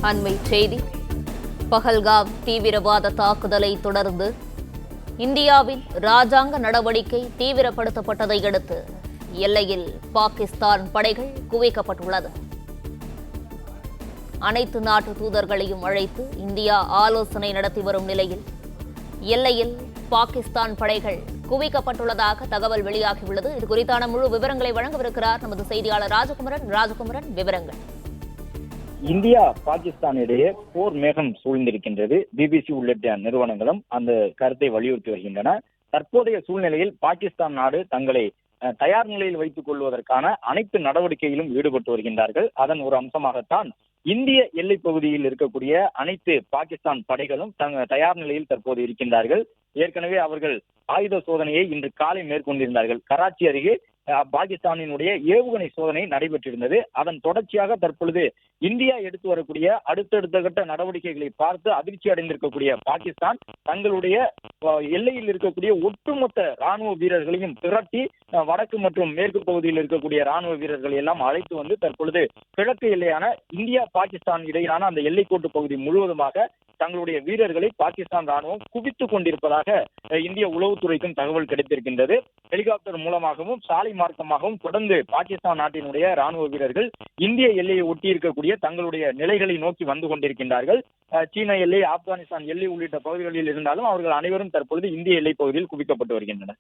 அண்மை செய்தி. பஹல்காம் தீவிரவாத தாக்குதலை தொடர்ந்து இந்தியாவின் ராஜாங்க நடவடிக்கை தீவிரப்படுத்தப்பட்டதை அடுத்து எல்லையில் பாகிஸ்தான் படைகள் குவிக்கப்பட்டுள்ளது. அனைத்து நாட்டு தூதர்களையும் அழைத்து இந்தியா ஆலோசனை நடத்தி வரும் நிலையில் எல்லையில் பாகிஸ்தான் படைகள் குவிக்கப்பட்டுள்ளதாக தகவல் வெளியாகியுள்ளது. இது குறித்தான முழு விவரங்களை வழங்கவிருக்கிறார் நமது செய்தியாளர் ராஜகுமரன். ராஜகுமரன், விவரங்கள். இந்தியா பாகிஸ்தான் இடையே போர் மேகம் சூழ்ந்திருக்கின்றது. பிபிசி உள்ளிட்ட நிறுவனங்களும் அந்த கருத்தை வலியுறுத்தி வருகின்றன. தற்போதைய சூழ்நிலையில் பாகிஸ்தான் நாடு தங்களை தயார் நிலையில் வைத்துக் கொள்வதற்கான அனைத்து நடவடிக்கையிலும் ஈடுபட்டு வருகின்றார்கள். அதன் ஒரு அம்சமாகத்தான் இந்திய எல்லைப் பகுதியில் இருக்கக்கூடிய அனைத்து பாகிஸ்தான் படைகளும் தயார் நிலையில் தற்போது இருக்கின்றார்கள். ஏற்கனவே அவர்கள் ஆயுத சோதனையை இன்று காலை மேற்கொண்டிருந்தார்கள். கராச்சி அருகே பாகிஸ்தானினுடைய ஏவுகணை சோதனை நடைபெற்றிருந்தது. அதன் தொடர்ச்சியாக தற்பொழுது இந்தியா எடுத்து வரக்கூடிய அடுத்தடுத்த கட்ட நடவடிக்கைகளை பார்த்து அதிர்ச்சி அடைந்திருக்கக்கூடிய பாகிஸ்தான் தங்களுடைய எல்லையில் இருக்கக்கூடிய ஒட்டுமொத்த ராணுவ வீரர்களையும் திரட்டி வடக்கு மற்றும் மேற்கு பகுதியில் இருக்கக்கூடிய ராணுவ வீரர்களை எல்லாம் அழைத்து வந்து தற்பொழுது கிழக்கு எல்லையான இந்தியா பாகிஸ்தான் இடையிலான அந்த எல்லைக்கோட்டு பகுதி முழுவதுமாக தங்களுடைய வீரர்களை பாகிஸ்தான் ராணுவம் குவித்துக் கொண்டிருப்பதாக இந்திய உளவுத்துறைக்கும் தகவல் கிடைத்திருக்கின்றது. ஹெலிகாப்டர் மூலமாகவும் சாலை மார்க்கமாகவும் தொடர்ந்து பாகிஸ்தான் நாட்டினுடைய ராணுவ வீரர்கள் இந்திய எல்லையை ஒட்டி இருக்கக்கூடிய தங்களுடைய நிலைகளை நோக்கி வந்து கொண்டிருக்கின்றார்கள். சீன எல்லை, ஆப்கானிஸ்தான் எல்லை உள்ளிட்ட பகுதிகளில் இருந்தாலும் அவர்கள் அனைவரும் தற்பொழுது இந்திய எல்லை பகுதியில் குவிக்கப்பட்டு வருகின்றனர்.